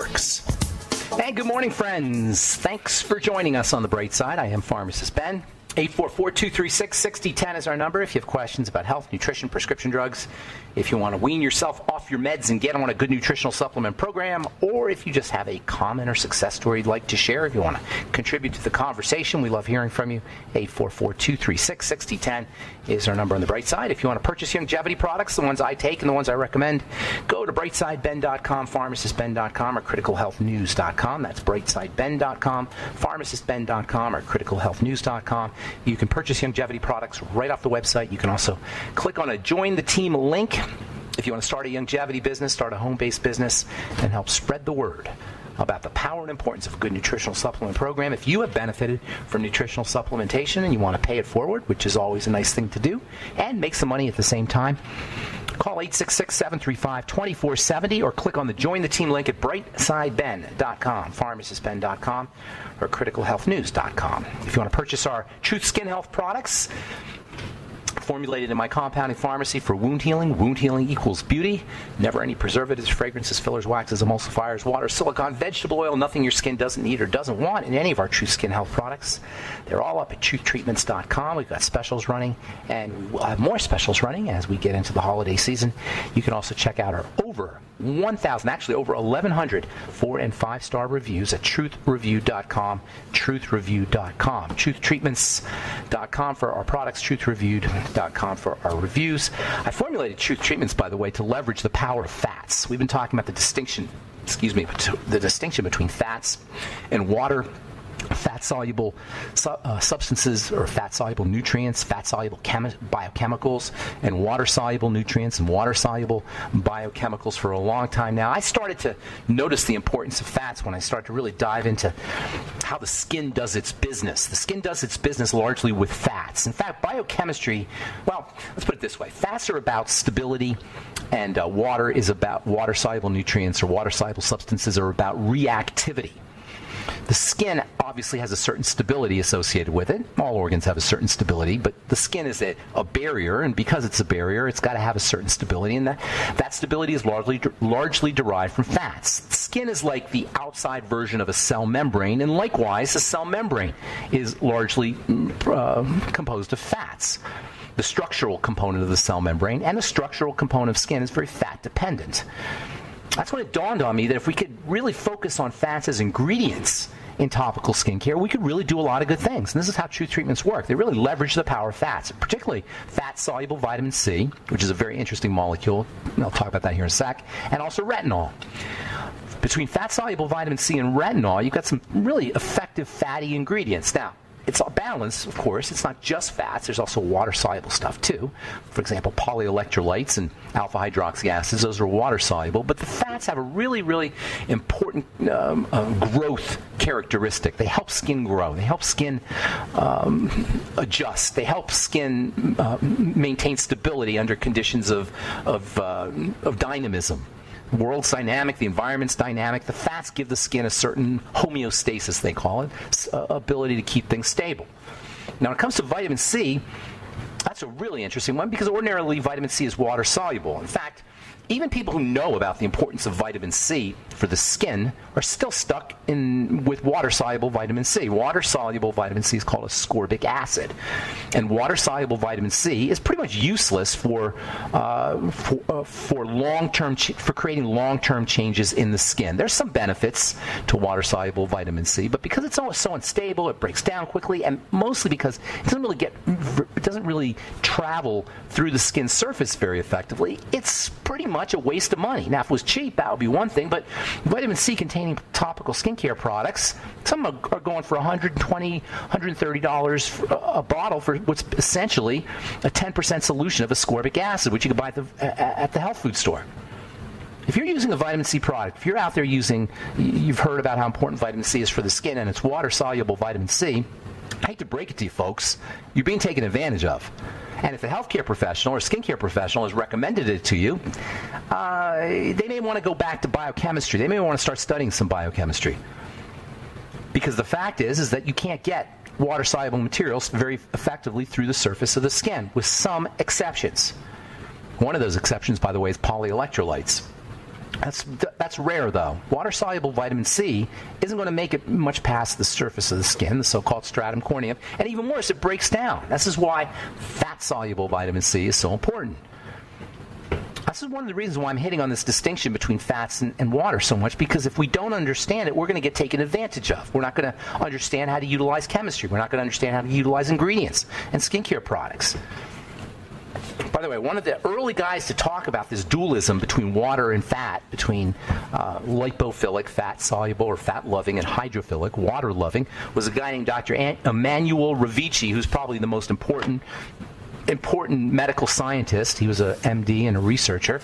works. And good morning, friends. Thanks for joining us on the bright side. I am Pharmacist Ben. 844-236-6010 is our number if you have questions about health, nutrition, prescription drugs, if you want to wean yourself off your meds and get on a good nutritional supplement program, or if you just have a comment or success story you'd like to share, if you want to contribute to the conversation, we love hearing from you. 844-236-6010 is our number on the bright side. If you want to purchase longevity products, the ones I take and the ones I recommend, go to brightsideben.com, pharmacistben.com, or criticalhealthnews.com. That's brightsideben.com, pharmacistben.com, or criticalhealthnews.com. You can purchase longevity products right off the website. You can also click on a Join the Team link if you want to start a longevity business, start a home-based business, and help spread the word about the power and importance of a good nutritional supplement program. If you have benefited from nutritional supplementation and you want to pay it forward, which is always a nice thing to do, and make some money at the same time, call 866-735-2470 or click on the Join the Team link at brightsideben.com, pharmacistben.com, or criticalhealthnews.com. If you want to purchase our Truth Skin Health products, formulated in my compounding pharmacy for wound healing equals beauty. Never any preservatives, fragrances, fillers, waxes, emulsifiers, water, silicone, vegetable oil, nothing your skin doesn't need or doesn't want in any of our Truth Skin Health products. They're all up at truthtreatments.com. We've got specials running, and we'll have more specials running as we get into the holiday season. You can also check out our over 1,000, actually over 1,100 4- and 5-star reviews at truthreview.com, truthreview.com, truthtreatments.com for our products, truthreview.com for our reviews. I formulated Truth Treatments, by the way, to leverage the power of fats. We've been talking about the distinction between fats and water, fat-soluble substances or fat-soluble nutrients, fat-soluble biochemicals, and water-soluble nutrients and water-soluble biochemicals for a long time now. I started to notice the importance of fats when I started to really dive into how the skin does its business. The skin does its business largely with fats. In fact, biochemistry, well, let's put it this way. Fats are about stability, and water is about water-soluble nutrients or water-soluble substances are about reactivity. The skin obviously has a certain stability associated with it. All organs have a certain stability, but the skin is a barrier, and because it's a barrier, it's got to have a certain stability, and that stability is largely derived from fats. The skin is like the outside version of a cell membrane, and likewise, a cell membrane is largely composed of fats. The structural component of the cell membrane and the structural component of skin is very fat-dependent. That's when it dawned on me that if we could really focus on fats as ingredients in topical skincare, we could really do a lot of good things. And this is how Truth Treatments work. They really leverage the power of fats, particularly fat-soluble vitamin C, which is a very interesting molecule. And I'll talk about that here in a sec, and also retinol. Between fat-soluble vitamin C and retinol, you've got some really effective fatty ingredients. Now, it's all balanced, of course. It's not just fats. There's also water-soluble stuff, too. For example, polyelectrolytes and alpha-hydroxy acids, those are water-soluble. But the fats have a really, really important growth characteristic. They help skin grow. They help skin adjust. They help skin maintain stability under conditions of dynamism. The world's dynamic, the environment's dynamic. The fats give the skin a certain homeostasis, they call it, ability to keep things stable. Now, when it comes to vitamin C, that's a really interesting one because ordinarily vitamin C is water soluble. In fact, even people who know about the importance of vitamin C for the skin are still stuck with water-soluble vitamin C. Water-soluble vitamin C is called ascorbic acid. And water-soluble vitamin C is pretty much useless for creating long-term changes in the skin. There's some benefits to water-soluble vitamin C, but because it's always so unstable, it breaks down quickly, and mostly because it doesn't really travel through the skin surface very effectively, it's pretty much a waste of money. Now, if it was cheap, that would be one thing, but vitamin C containing topical skincare products, some are going for $120, $130 a bottle for what's essentially a 10% solution of ascorbic acid, which you can buy at the health food store. If you're using a vitamin C product, if you're out there you've heard about how important vitamin C is for the skin, and it's water-soluble vitamin C, I hate to break it to you folks, you're being taken advantage of. And if a healthcare professional or skincare professional has recommended it to you, they may want to go back to biochemistry. They may want to start studying some biochemistry. Because the fact is that you can't get water-soluble materials very effectively through the surface of the skin, with some exceptions. One of those exceptions, by the way, is polyelectrolytes. That's rare, though. Water-soluble vitamin C isn't going to make it much past the surface of the skin, the so-called stratum corneum. And even worse, it breaks down. This is why fat-soluble vitamin C is so important. This is one of the reasons why I'm hitting on this distinction between fats and water so much, because if we don't understand it, we're going to get taken advantage of. We're not going to understand how to utilize chemistry. We're not going to understand how to utilize ingredients and skincare products. By the way, one of the early guys to talk about this dualism between water and fat, between lipophilic, fat-soluble or fat-loving, and hydrophilic, water-loving, was a guy named Dr. Emanuel Ravici, who's probably the most important medical scientist. He was a MD and a researcher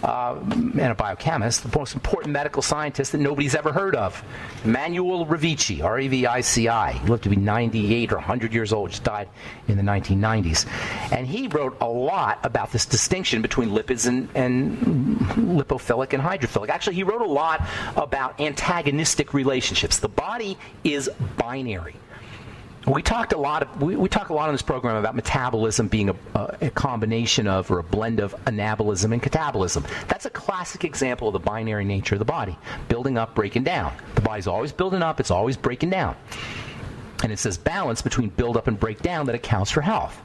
and a biochemist, the most important medical scientist that nobody's ever heard of. Emanuel Ravici, R-E-V-I-C-I. He lived to be 98 or 100 years old, just died in the 1990s. And he wrote a lot about this distinction between lipids and lipophilic and hydrophilic. Actually, he wrote a lot about antagonistic relationships. The body is binary. We talk a lot on this program about metabolism being a combination of, or a blend of, anabolism and catabolism. That's a classic example of the binary nature of the body. Building up, breaking down. The body's always building up, it's always breaking down. And it's this balance between build up and break down that accounts for health.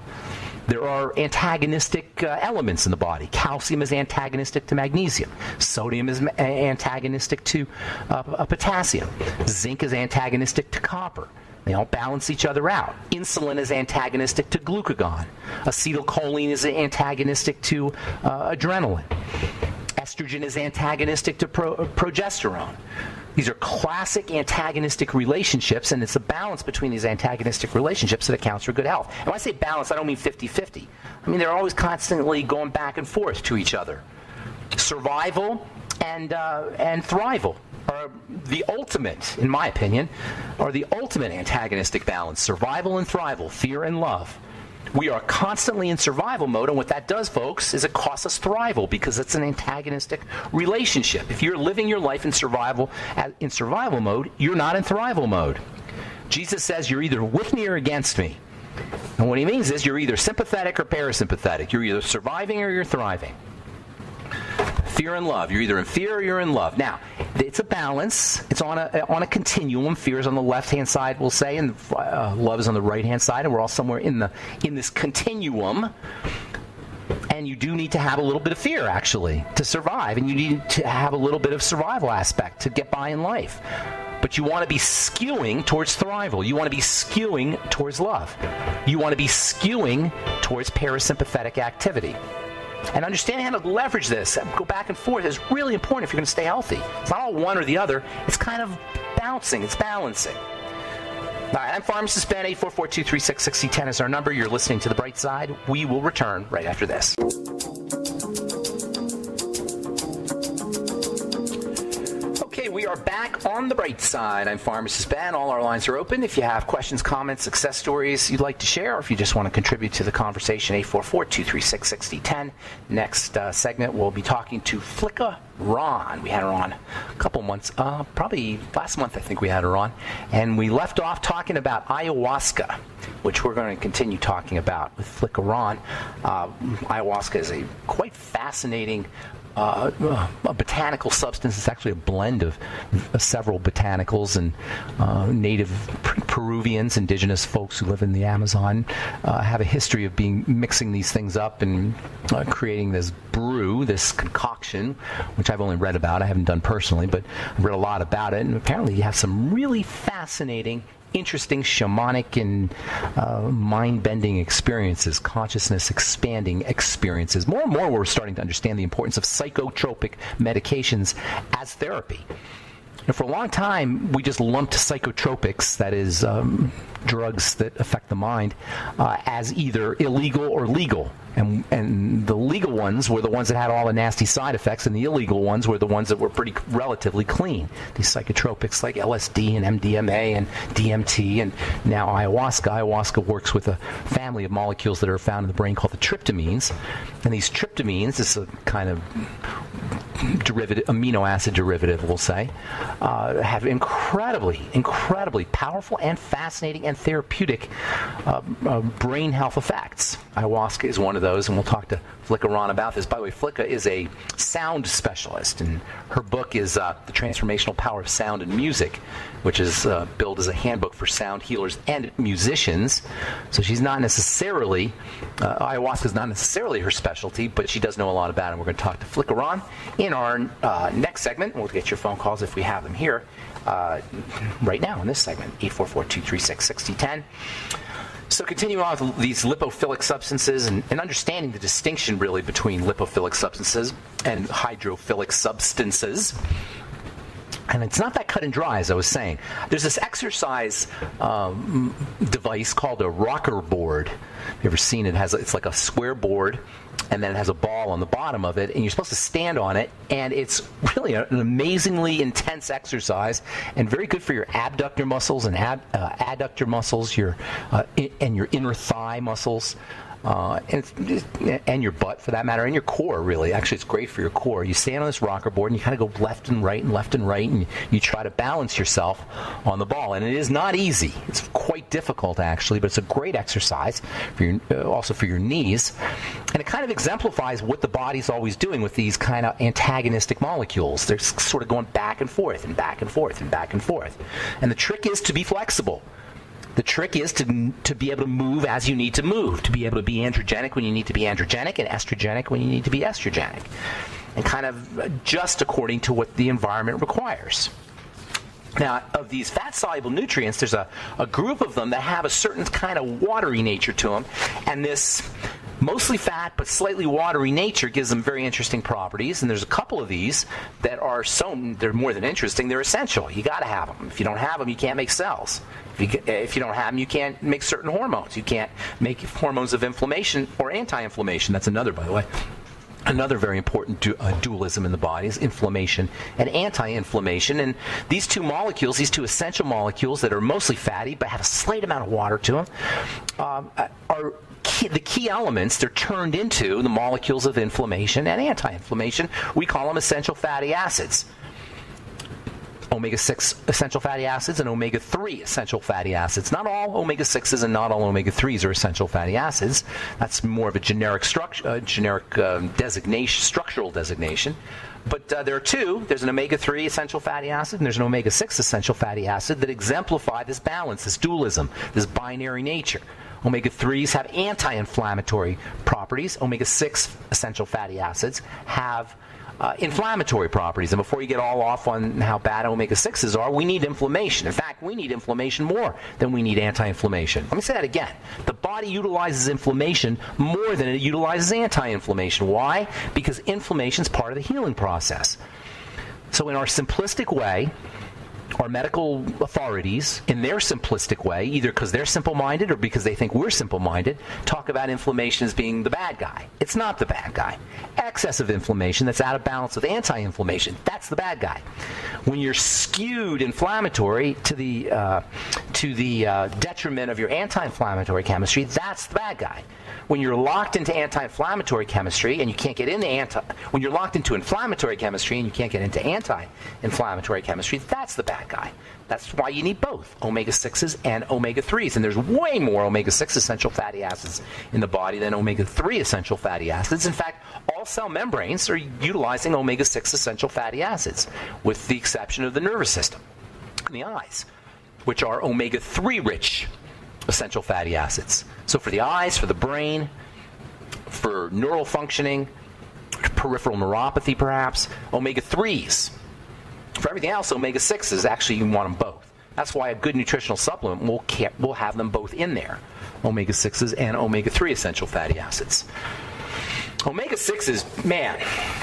There are antagonistic elements in the body. Calcium is antagonistic to magnesium. Sodium is antagonistic to potassium. Zinc is antagonistic to copper. They all balance each other out. Insulin is antagonistic to glucagon. Acetylcholine is antagonistic to adrenaline. Estrogen is antagonistic to progesterone. These are classic antagonistic relationships, and it's a balance between these antagonistic relationships that accounts for good health. And when I say balance, I don't mean 50-50. I mean they're always constantly going back and forth to each other. Survival and thrival are the ultimate, in my opinion, are the ultimate antagonistic balance. Survival and thrival, fear and love. We are constantly in survival mode, and what that does, folks, is it costs us thrival because it's an antagonistic relationship. If you're living your life in survival mode, you're not in thrival mode. Jesus says you're either with me or against me. And what he means is you're either sympathetic or parasympathetic. You're either surviving or you're thriving. Fear and love. You're either in fear or you're in love. Now, it's a balance. It's on a continuum. Fear is on the left-hand side, we'll say, and love is on the right-hand side, and we're all somewhere in this continuum. And you do need to have a little bit of fear, actually, to survive, and you need to have a little bit of survival aspect to get by in life. But you want to be skewing towards thrival. You want to be skewing towards love. You want to be skewing towards parasympathetic activity. And understanding how to leverage this, go back and forth, is really important if you're going to stay healthy. It's not all one or the other. It's kind of bouncing. It's balancing. All right, I'm Pharmacist Ben. 844-236-6010 is our number. You're listening to The Bright Side. We will return right after this. Okay, we are back on The Bright Side. I'm Pharmacist Ben. All our lines are open. If you have questions, comments, success stories you'd like to share, or if you just want to contribute to the conversation, 844-236-6010. Next segment, we'll be talking to Flicka Ron. We had her on a couple months, probably last month I think we had her on. And we left off talking about ayahuasca, which we're going to continue talking about with Flicka Ron. Ayahuasca is a quite fascinating a botanical substance. It's actually a blend of several botanicals and native Peruvians, indigenous folks who live in the Amazon, have a history of mixing these things up and creating this brew, this concoction, which I've only read about. I haven't done personally, but I've read a lot about it. And apparently you have some really fascinating, interesting shamanic and mind-bending experiences, consciousness-expanding experiences. More and more we're starting to understand the importance of psychotropic medications as therapy. And for a long time, we just lumped psychotropics, that is, drugs that affect the mind, as either illegal or legal. And the legal ones were the ones that had all the nasty side effects, and the illegal ones were the ones that were pretty relatively clean. These psychotropics like LSD and MDMA and DMT and now ayahuasca. Ayahuasca works with a family of molecules that are found in the brain called the tryptamines. And these tryptamines, this is a kind of amino acid derivative, we'll say, have incredibly powerful and fascinating and therapeutic brain health effects. Ayahuasca is one of those, and we'll talk to Flicka Ron about this. By the way, Flicka is a sound specialist, and her book is The Transformational Power of Sound and Music, which is billed as a handbook for sound healers and musicians. So she's not necessarily, ayahuasca is not necessarily her specialty, but she does know a lot about it. We're going to talk to Flicka Ron in our next segment. We'll get your phone calls if we have them here right now in this segment, 844-236-6010. So continuing on with these lipophilic substances and understanding the distinction really between lipophilic substances and hydrophilic substances. And it's not that cut and dry, as I was saying. There's this exercise device called a rocker board. You ever seen it? It's like a square board, and then it has a ball on the bottom of it, and you're supposed to stand on it, and it's really an amazingly intense exercise and very good for your abductor muscles and adductor muscles, and your inner thigh muscles. And your butt, for that matter, and your core, really. Actually, it's great for your core. You stand on this rocker board, and you kind of go left and right, and you try to balance yourself on the ball. And it is not easy. It's quite difficult, actually, but it's a great exercise also for your knees. And it kind of exemplifies what the body's always doing with these kind of antagonistic molecules. They're sort of going back and forth and back and forth and back and forth. And the trick is to be flexible. The trick is to be able to move as you need to move, to be able to be androgenic when you need to be androgenic and estrogenic when you need to be estrogenic, and kind of adjust according to what the environment requires. Now, of these fat-soluble nutrients, there's a group of them that have a certain kind of watery nature to them, and this mostly fat but slightly watery nature gives them very interesting properties. And there's a couple of these that they're more than interesting, they're essential. You got to have them. If you don't have them, you can't make cells. If you don't have them, you can't make certain hormones. You can't make hormones of inflammation or anti-inflammation. That's another, by the way. Another very important dualism in the body is inflammation and anti-inflammation. And these two molecules, these two essential molecules that are mostly fatty but have a slight amount of water to them, are the key elements. They're turned into the molecules of inflammation and anti-inflammation. We call them essential fatty acids. Omega-6 essential fatty acids and omega-3 essential fatty acids. Not all omega-6s and not all omega-3s are essential fatty acids. That's more of a generic designation, structural designation. But there are two. There's an omega-3 essential fatty acid and there's an omega-6 essential fatty acid that exemplify this balance, this dualism, this binary nature. Omega-3s have anti-inflammatory properties. Omega-6 essential fatty acids have inflammatory properties. And before you get all off on how bad omega-6s are, we need inflammation. In fact, we need inflammation more than we need anti-inflammation. Let me say that again. The body utilizes inflammation more than it utilizes anti-inflammation. Why? Because inflammation is part of the healing process. So in our simplistic way, our medical authorities, in their simplistic way, either because they're simple-minded or because they think we're simple-minded, talk about inflammation as being the bad guy. It's not the bad guy. Excessive inflammation that's out of balance with anti-inflammation, that's the bad guy. When you're skewed inflammatory to the detriment of your anti-inflammatory chemistry, that's the bad guy. When you're locked into anti-inflammatory chemistry and you can't get into when you're locked into inflammatory chemistry and you can't get into anti-inflammatory chemistry, that's the bad guy. That's why you need both omega-6s and omega-3s. And there's way more omega-6 essential fatty acids in the body than omega-3 essential fatty acids. In fact, all cell membranes are utilizing omega-6 essential fatty acids, with the exception of the nervous system and the eyes, which are omega-3 rich essential fatty acids. So for the eyes, for the brain, for neural functioning, peripheral neuropathy perhaps, omega-3s. For everything else, omega-6s, actually you want them both. That's why a good nutritional supplement will have them both in there, omega-6s and omega-3 essential fatty acids. Omega-6s, man,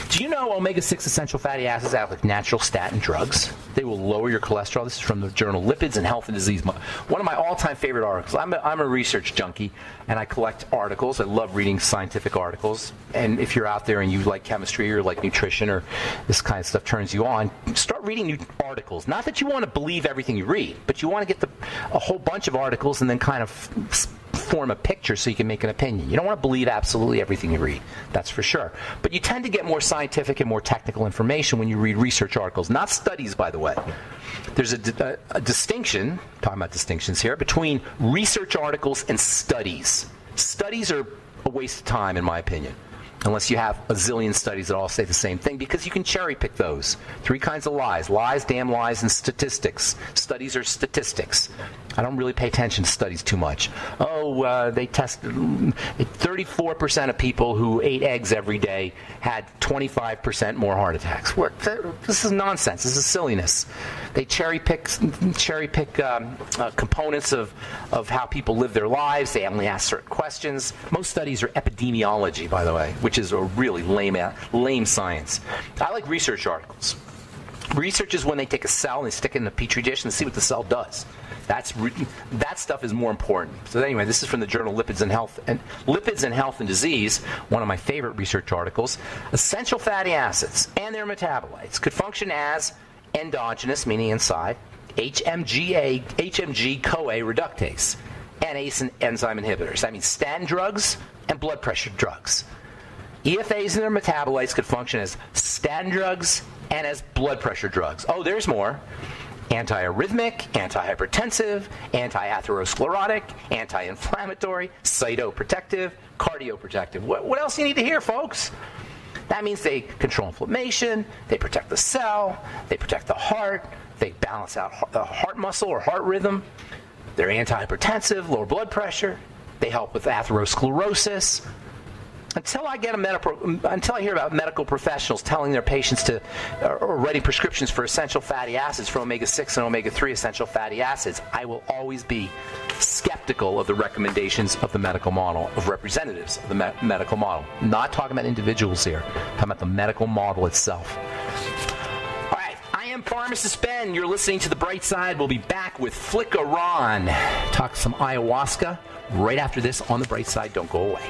do you know omega-6 essential fatty acids act like natural statin drugs? They will lower your cholesterol. This is from the journal Lipids and Health and Disease. One of my all-time favorite articles. I'm a research junkie, and I collect articles. I love reading scientific articles. And if you're out there and you like chemistry or like nutrition or this kind of stuff turns you on, start reading new articles. Not that you want to believe everything you read, but you want to get a whole bunch of articles and then kind of form a picture so you can make an opinion. You don't want to believe absolutely everything you read, that's for sure. But you tend to get more scientific and more technical information when you read research articles, not studies, by the way. There's a distinction, talking about distinctions here, between research articles and studies. Studies are a waste of time, in my opinion, unless you have a zillion studies that all say the same thing, because you can cherry pick those. 3 kinds of lies: lies, damn lies, and statistics. Studies are statistics. I don't really pay attention to studies too much. They tested 34% of people who ate eggs every day had 25% more heart attacks. This is nonsense. This is silliness. They cherry pick components of how people live their lives. They only ask certain questions. Most studies are epidemiology, by the way, which is a really lame science. I like research articles. Research is when they take a cell and they stick it in a petri dish and see what the cell does. That stuff is more important. So anyway, this is from the journal Lipids and Health and Disease, one of my favorite research articles. Essential fatty acids and their metabolites could function as endogenous, meaning inside, HMG-CoA reductase, and ACE enzyme inhibitors. That means statin drugs and blood pressure drugs. EFAs and their metabolites could function as statin drugs and as blood pressure drugs. Oh, there's more. Antiarrhythmic, antihypertensive, anti-atherosclerotic, anti-inflammatory, cytoprotective, cardioprotective. What else do you need to hear, folks? That means they control inflammation, they protect the cell, they protect the heart, they balance out the heart muscle or heart rhythm, they're antihypertensive, lower blood pressure, they help with atherosclerosis. Until I hear about medical professionals telling their patients or writing prescriptions for essential fatty acids, for omega-6 and omega-3 essential fatty acids, I will always be skeptical of the recommendations of the medical model, of representatives of the medical model. I'm not talking about individuals here. I'm talking about the medical model itself. All right, I am Pharmacist Ben. You're listening to The Bright Side. We'll be back with Flickeron. Talk some ayahuasca right after this on The Bright Side. Don't go away.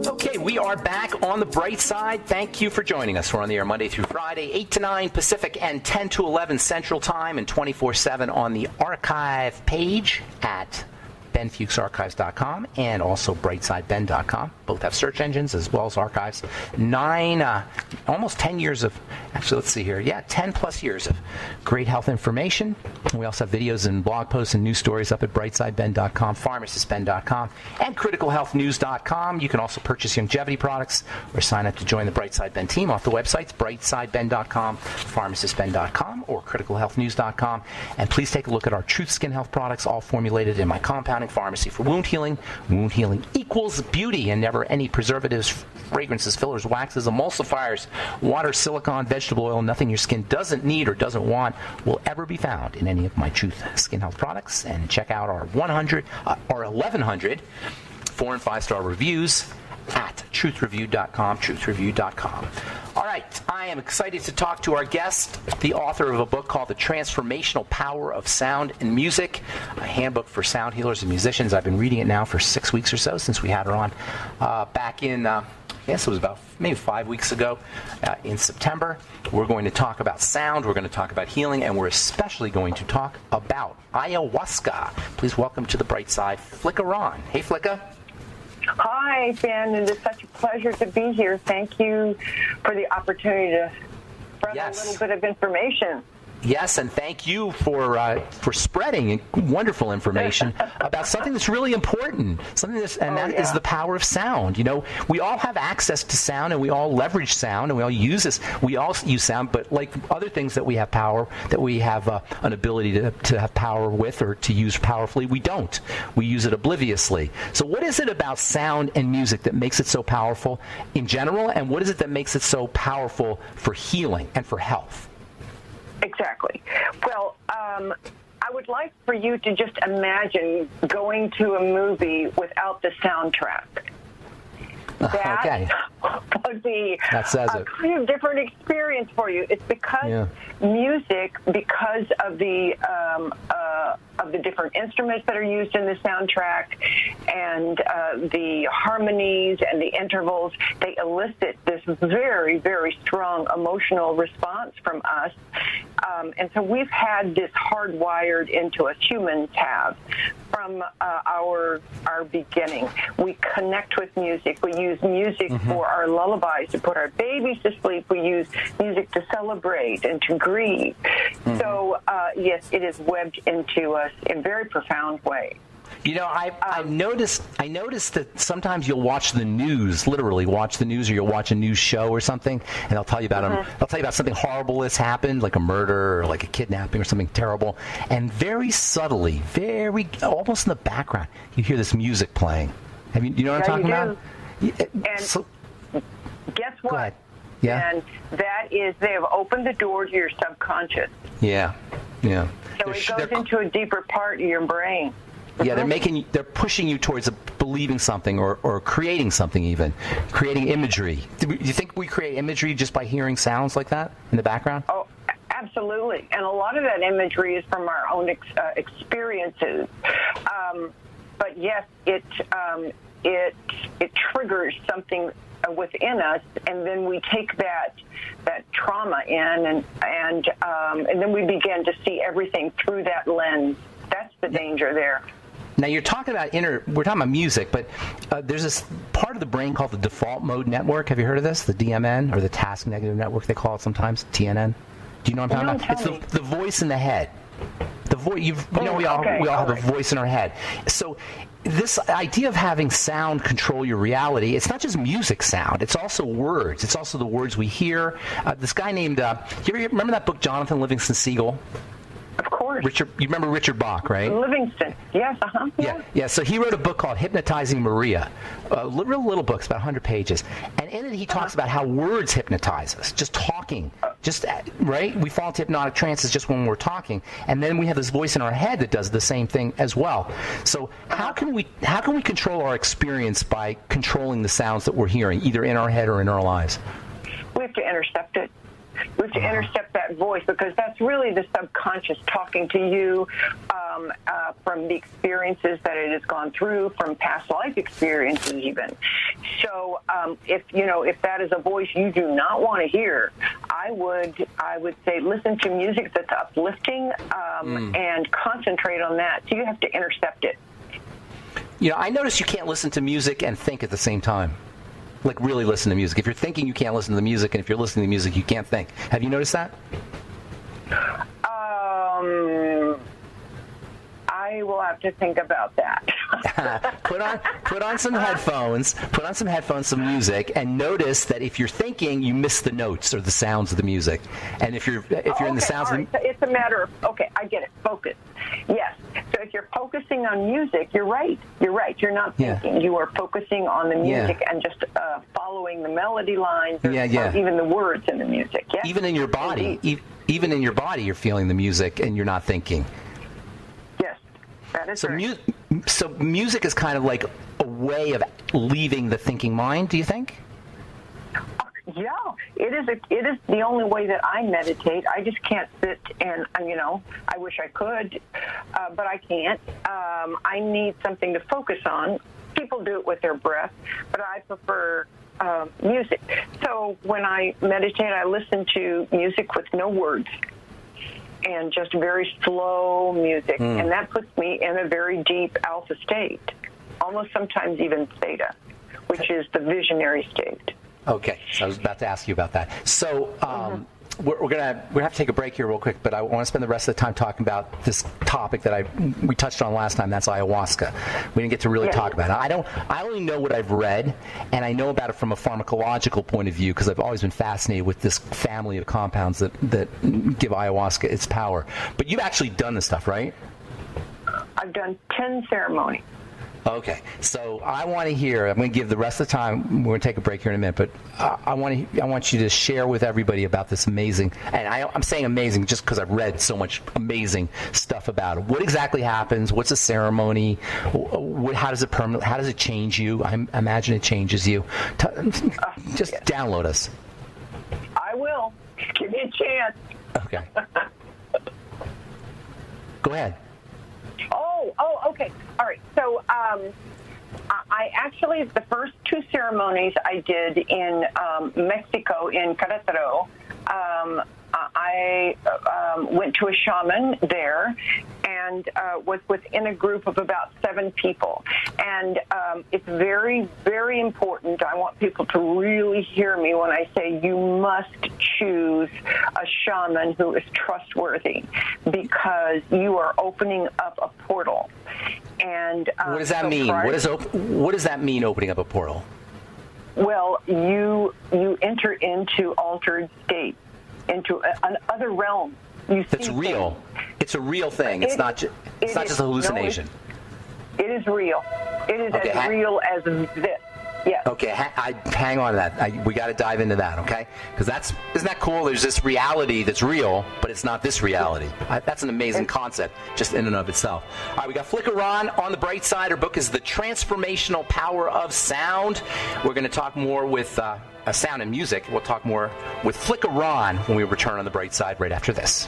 Okay, we are back on The Bright Side. Thank you for joining us. We're on the air Monday through Friday, 8 to 9 Pacific and 10 to 11 Central Time, and 24/7 on the archive page at benfuchsarchives.com and also brightsideben.com. Both have search engines as well as archives. Almost 10 years of, actually, let's see here. Yeah, 10 plus years of great health information. We also have videos and blog posts and news stories up at brightsideben.com, pharmacistben.com, and criticalhealthnews.com. You can also purchase longevity products or sign up to join the Brightside Ben team off the websites, brightsideben.com, pharmacistben.com, or criticalhealthnews.com. And please take a look at our Truth Skin Health products, all formulated in my compounding pharmacy for wound healing. Wound healing equals beauty, and never any preservatives, fragrances, fillers, waxes, emulsifiers, water, silicone, vegetable oil. Nothing your skin doesn't need or doesn't want will ever be found in any of my Truth Skin Health products. And check out our 1,100 4- and 5-star reviews at truthreview.com, truthreview.com. All right, I am excited to talk to our guest, the author of a book called The Transformational Power of Sound and Music, a handbook for sound healers and musicians. I've been reading it now for 6 weeks or so since we had her on back in, it was about maybe 5 weeks ago in September. We're going to talk about sound, we're going to talk about healing, and we're especially going to talk about ayahuasca. Please welcome to the Bright Side, Flickeron. Hey, Flicka. Hi, Ben. It is such a pleasure to be here. Thank you for the opportunity to spread a little bit of information. Yes, and thank you for spreading wonderful information about something that's really important. That is the power of sound. You know, we all have access to sound, and we all leverage sound, and we all use this. We all use sound, but like other things that we have power, that we have an ability to have power with or to use powerfully, we don't. We use it obliviously. So, what is it about sound and music that makes it so powerful in general, and what is it that makes it so powerful for healing and for health? Exactly. Well, I would like for you to just imagine going to a movie without the soundtrack. That would be a kind of different experience for you. It's because music, because of the different instruments that are used in the soundtrack and the harmonies and the intervals, they elicit this very, very strong emotional response from us. And so we've had this hardwired into us, humans have, from our beginning. We connect with music. We use music for our lullabies to put our babies to sleep. We use music to celebrate and to grieve. So, yes, it is webbed into us in a very profound way. You know, I noticed that sometimes you'll watch the news, literally watch the news, or you'll watch a news show or something, and they'll tell you about they'll tell you about something horrible that's happened, like a murder or like a kidnapping or something terrible, and very subtly, very almost in the background, you hear this music playing. You know what I'm talking about? And so, guess what? Go ahead. Yeah. And that is, they have opened the door to your subconscious. Yeah. Yeah. So it goes into a deeper part of your brain. Yeah, they're pushing you towards believing something or creating something, even creating imagery. Do you think we create imagery just by hearing sounds like that in the background? Oh, absolutely. And a lot of that imagery is from our own experiences. But yes, it triggers something within us, and then we take that trauma in, and then we begin to see everything through that lens. That's the danger there. Now, you're talking about we're talking about music, but there's this part of the brain called the default mode network. Have you heard of this? The DMN, or the task negative network, they call it sometimes, TNN. Do you know what I'm talking about? It's the voice in the head. The voice, we all have a voice in our head. So this idea of having sound control your reality, it's not just music sound, it's also words. It's also the words we hear. This guy named, you remember that book, Jonathan Livingston Seagull? Of course. You remember Richard Bach, right? Livingston, yes, Yeah. So he wrote a book called Hypnotizing Maria, real little book, it's about 100 pages. And in it he talks about how words hypnotize us, just talking, right? We fall into hypnotic trances just when we're talking, and then we have this voice in our head that does the same thing as well. So how can we control our experience by controlling the sounds that we're hearing, either in our head or in our lives? We have to intercept it. We have to intercept that voice, because that's really the subconscious talking to you from the experiences that it has gone through, from past life experiences even. So if that is a voice you do not want to hear, I would say listen to music that's uplifting and concentrate on that. So you have to intercept it. You know, I notice you can't listen to music and think at the same time. Like, really listen to music. If you're thinking, you can't listen to the music, and if you're listening to music, you can't think. Have you noticed that? I will have to think about that. Put on some headphones. Put on some headphones, some music, and notice that if you're thinking, you miss the notes or the sounds of the music. And if you're in the sounds, right. So it's a matter of I get it. Focus. Yes. So if you're focusing on music, you're right. You're not thinking. You are focusing on the music and just following the melody lines, or even the words in the music. Yeah. Even in your body, even in your body, you're feeling the music, and you're not thinking. Yes, that is right. So music is kind of like a way of leaving the thinking mind. Do you think? Yeah, it is the only way that I meditate. I just can't sit and, I wish I could, but I can't. I need something to focus on. People do it with their breath, but I prefer music. So when I meditate, I listen to music with no words and just very slow music, and that puts me in a very deep alpha state, almost sometimes even theta, which is the visionary state. Okay, so I was about to ask you about that. So we're gonna have to take a break here real quick, but I want to spend the rest of the time talking about this topic that we touched on last time. That's ayahuasca. We didn't get to really talk about it. I only know what I've read, and I know about it from a pharmacological point of view, because I've always been fascinated with this family of compounds that give ayahuasca its power. But you've actually done this stuff, right? I've done 10 ceremonies. Okay, so I want to hear. I'm going to give the rest of the time. We're going to take a break here in a minute, but I want you to share with everybody about this amazing. And I'm saying amazing just because I've read so much amazing stuff about it. What exactly happens? What's a ceremony? How does it change you? I imagine it changes you. Just download us. I will. Give me a chance. Okay. Go ahead. Oh, okay. All right. So I actually, the first 2 ceremonies I did in Mexico, in Querétaro, I went to a shaman there and was within a group of about 7 people. And it's very, very important. I want people to really hear me when I say you must choose a shaman who is trustworthy, because you are opening up a portal. And what does that mean? What does that mean, opening up a portal? Well, you enter into altered state, into another realm. That's real. Things. It's a real thing. It's not just a hallucination. No, it is real. It is as real as this. Yes. Okay, hang on to that. We got to dive into that, okay? Because isn't that cool? There's this reality that's real, but it's not this reality. That's an amazing concept, just in and of itself. All right, we got Flicker Ron on the bright side. Her book is The Transformational Power of Sound. We're going to talk more with sound and music. We'll talk more with Flicker Ron when we return on the bright side right after this.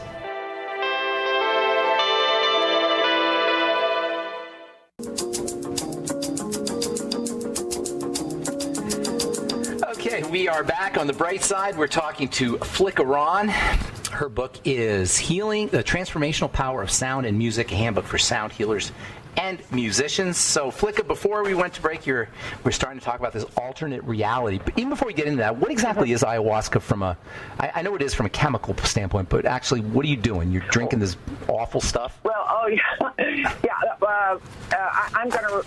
Okay, we are back on the bright side. We're talking to Flicker Ron. Her book is Healing, The Transformational Power of Sound and Music, a handbook for sound healers and musicians. So, Flicka, before we went to break, we're starting to talk about this alternate reality. But even before we get into that, what exactly is ayahuasca from I know it is from a chemical standpoint, but actually, what are you doing? You're drinking this awful stuff? Well, I'm going to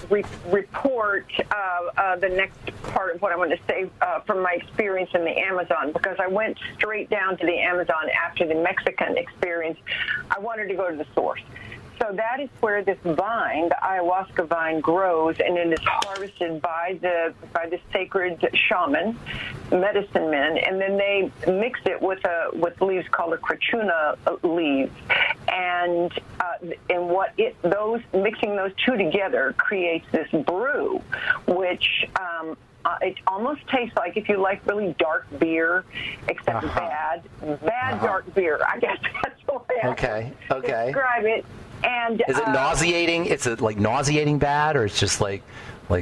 report the next part of what I'm going to say from my experience in the Amazon, because I went straight down to the Amazon after the Mexican experience. I wanted to go to the source. So that is where this vine, the ayahuasca vine, grows, and it is harvested by the sacred shaman, medicine men, and then they mix it with leaves called a crachuna leaves, and mixing those two together creates this brew, which it almost tastes like, if you like really dark beer, except bad dark beer. I guess that's the way I describe it. And is it nauseating? It's like nauseating bad, or it's just like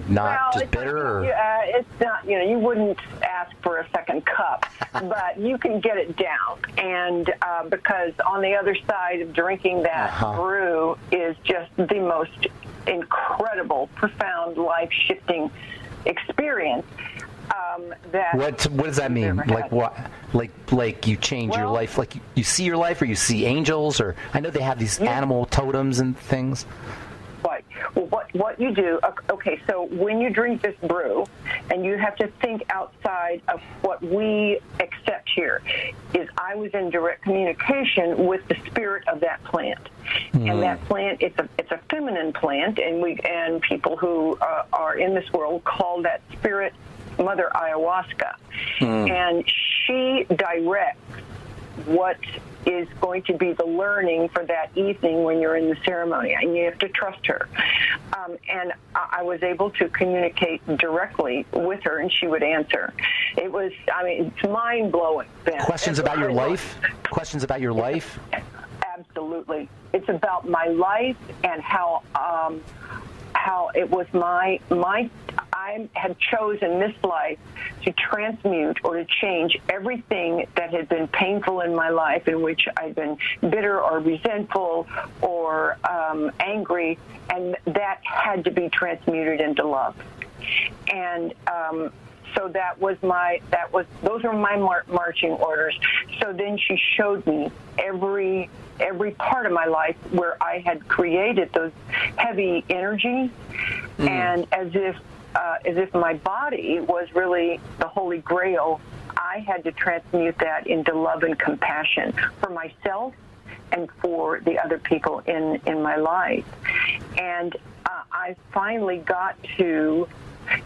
not just bitter? It's not. You wouldn't ask for a second cup, but you can get it down. And because on the other side of drinking that brew is just the most incredible, profound, life-shifting experience. What does that mean? Like what? Like you change your life? Like you see your life, or you see angels, or I know they have these animal totems and things. Right. Well, what you do? Okay, so when you drink this brew, and you have to think outside of what we accept here, is I was in direct communication with the spirit of that plant, and that plant it's a feminine plant, and people who are in this world call that spirit Mother Ayahuasca, and she directs what is going to be the learning for that evening when you're in the ceremony, and you have to trust her. And I was able to communicate directly with her, and she would answer. It was, it's mind-blowing. Questions about your life? Questions about your life? Absolutely. It's about my life and how it was my I had chosen this life to transmute or to change everything that had been painful in my life, in which I'd been bitter or resentful or angry, and that had to be transmuted into love. And so those were my marching orders. So then she showed me every part of my life where I had created those heavy energies, and as if my body was really the Holy Grail, I had to transmute that into love and compassion for myself and for the other people in my life. And I finally got to,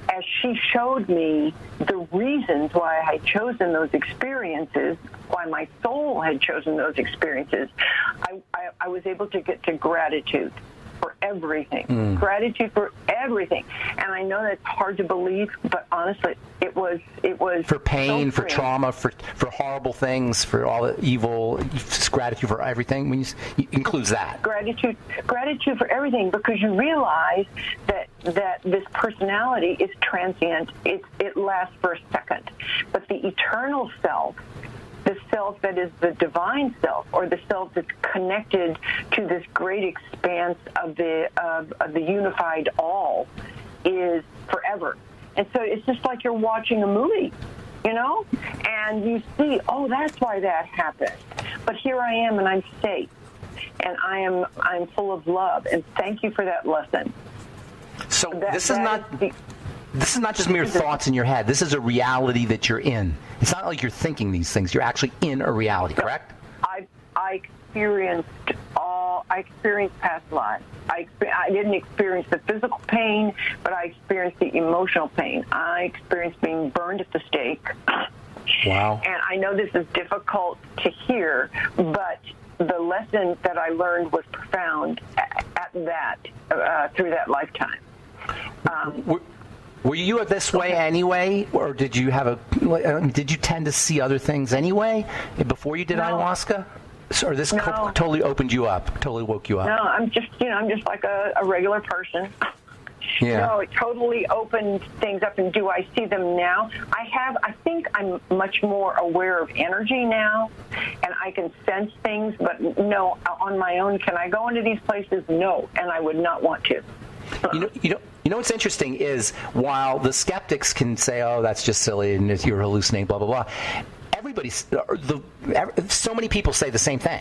as she showed me the reasons why I had chosen those experiences, why my soul had chosen those experiences, I was able to get to gratitude for everything. Gratitude for everything. And I know that's hard to believe, but honestly, it was for pain, so for trauma, for horrible things, for all the evil. Gratitude for everything. When you includes that. Gratitude for everything, because you realize that this personality is transient. It lasts for a second, but the eternal self, the the self that is the divine self, or the self that's connected to this great expanse of the unified all, is forever. And so it's just like you're watching a movie, you know, and you see, oh, that's why that happened. But here I am, and I'm safe, and I'm full of love, and thank you for that lesson. So this is not just mere thoughts in your head. This is a reality that you're in. It's not like you're thinking these things. You're actually in a reality, correct? I experienced past lives. I didn't experience the physical pain, but I experienced the emotional pain. I experienced being burned at the stake. Wow. And I know this is difficult to hear, but the lesson that I learned was profound through that lifetime. Were you this way anyway, or did you did you tend to see other things anyway before you did ayahuasca? Or this totally opened you up, totally woke you up? No, I'm just like a regular person. Yeah. No, it totally opened things up. And do I see them now? I think I'm much more aware of energy now, and I can sense things, but no, on my own. Can I go into these places? No, and I would not want to. You know what's interesting is, while the skeptics can say, oh, that's just silly and you're hallucinating, blah, blah, blah, so many people say the same thing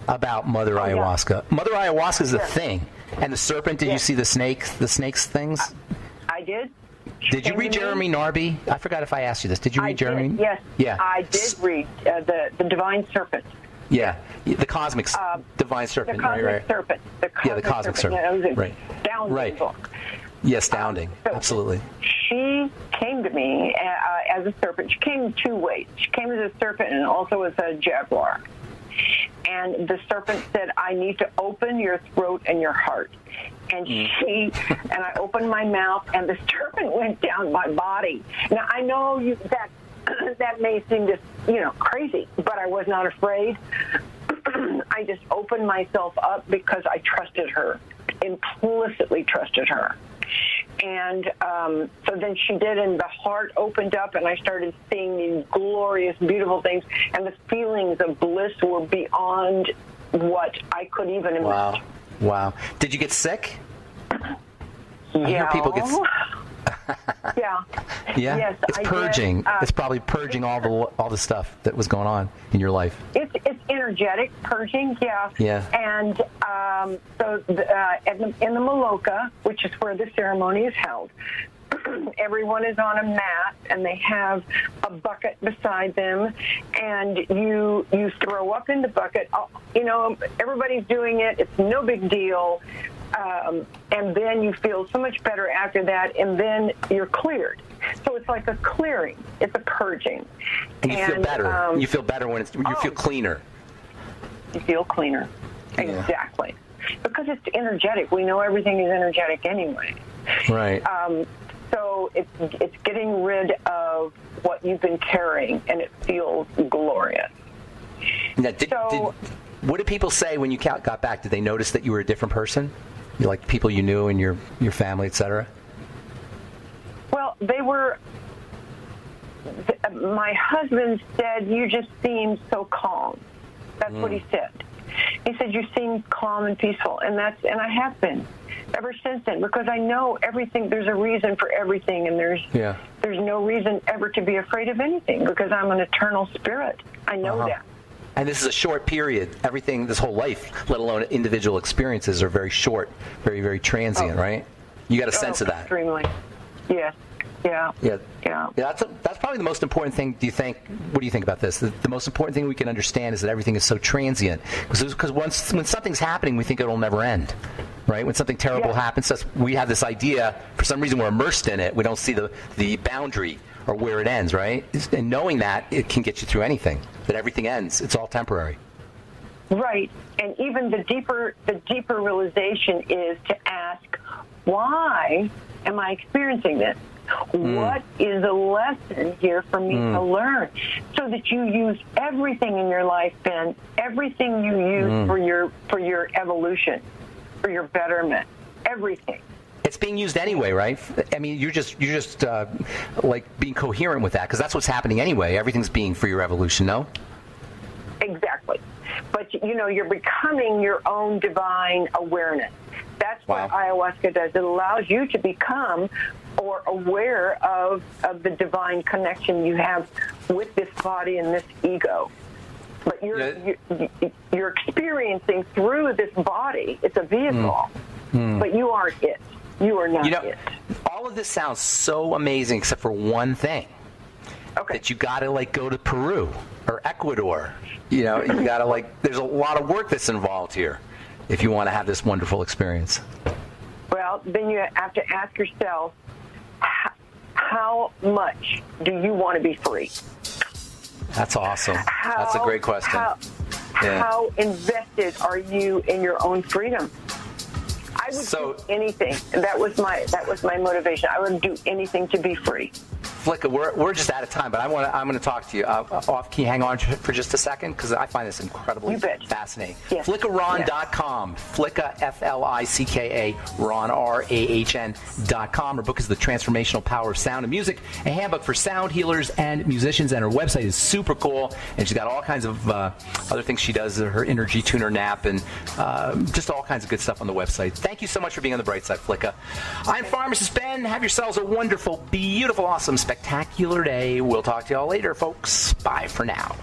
about Mother Ayahuasca. Yeah. Mother Ayahuasca is a thing. And the serpent, did you see the snakes things? I did. Did you read Jeremy Narby? I forgot if I asked you this. Did you read Jeremy? Yes. Yeah. I did read the Divine Serpent. Yeah, the cosmic Divine Serpent. The cosmic serpent. The cosmic serpent. Yeah, it was a astounding book. Yeah, astounding. Absolutely. She came to me as a serpent. She came in two ways. She came as a serpent and also as a jaguar. And the serpent said, I need to open your throat and your heart. And and I opened my mouth, and the serpent went down my body. Now, I know that may seem just, crazy, but I was not afraid. I just opened myself up because I trusted her, implicitly trusted her. And so then she did, and the heart opened up, and I started seeing these glorious, beautiful things, and the feelings of bliss were beyond what I could even imagine. Wow. Did you get sick? Yeah. I hear people get Yeah. Yeah. Yes, it's purging. It's probably purging all the stuff that was going on in your life. It's energetic purging. Yeah. Yeah. And so in the Maloka, which is where the ceremony is held, everyone is on a mat, and they have a bucket beside them, and you throw up in the bucket. Everybody's doing it. It's no big deal. And then you feel so much better after that, and then you're cleared. So it's like a clearing. It's a purging. And you feel better. You feel better when you feel cleaner. You feel cleaner. Yeah. Exactly. Because it's energetic. We know everything is energetic anyway. Right. So it's getting rid of what you've been carrying, and it feels glorious. Now, what did people say when you got back? Did they notice that you were a different person? Like people you knew and your family, etc.? Well, they were. My husband said, "You just seem so calm." That's what he said. He said, "You seem calm and peaceful," and I have been ever since then, because I know everything. There's a reason for everything, and there's no reason ever to be afraid of anything, because I'm an eternal spirit. I know that. And this is a short period. Everything, this whole life, let alone individual experiences, are very short, very, very transient, right? You got a sense of that. Extremely. Yes. Yeah. That's probably the most important thing. Do you think? What do you think about this? The most important thing we can understand is that everything is so transient. Because when something's happening, we think it'll never end, right? When something terrible happens to us, we have this idea. For some reason, we're immersed in it. We don't see the boundary or where it ends, right? And knowing that, it can get you through anything. That everything ends. It's all temporary. Right. And even the deeper realization is to ask, why am I experiencing this? What is a lesson here for me to learn? So that you use everything in your life, Ben, everything you use for your evolution, for your betterment, everything. It's being used anyway, right? I mean, you're just like being coherent with that, because that's what's happening anyway. Everything's being for your evolution, no? Exactly. But, you're becoming your own divine awareness. That's what ayahuasca does. It allows you to become or aware of the divine connection you have with this body and this ego. But you're experiencing through this body. It's a vehicle, but you aren't it. You are not it. All of this sounds so amazing except for one thing. Okay. That you got to go to Peru or Ecuador. You got to there's a lot of work that's involved here if you want to have this wonderful experience. Well, then you have to ask yourself, how much do you want to be free? That's awesome. That's a great question. How invested are you in your own freedom? I would do anything. That was my motivation. I would do anything to be free. Flicka, we're just out of time, but I'm going to talk to you. Can you hang on for just a second? Because I find this incredibly fascinating. Yes. FlickaRahn.com. Flicka, Flicka, Ron, RAHN.com. Her book is The Transformational Power of Sound and Music, a handbook for sound healers and musicians, and her website is super cool, and she's got all kinds of other things she does, her energy tuner nap, and just all kinds of good stuff on the website. Thank you so much for being on the bright side, Flicka. I'm Pharmacist Ben. Have yourselves a wonderful, beautiful, awesome, spectacular day. We'll talk to you all later, folks. Bye for now.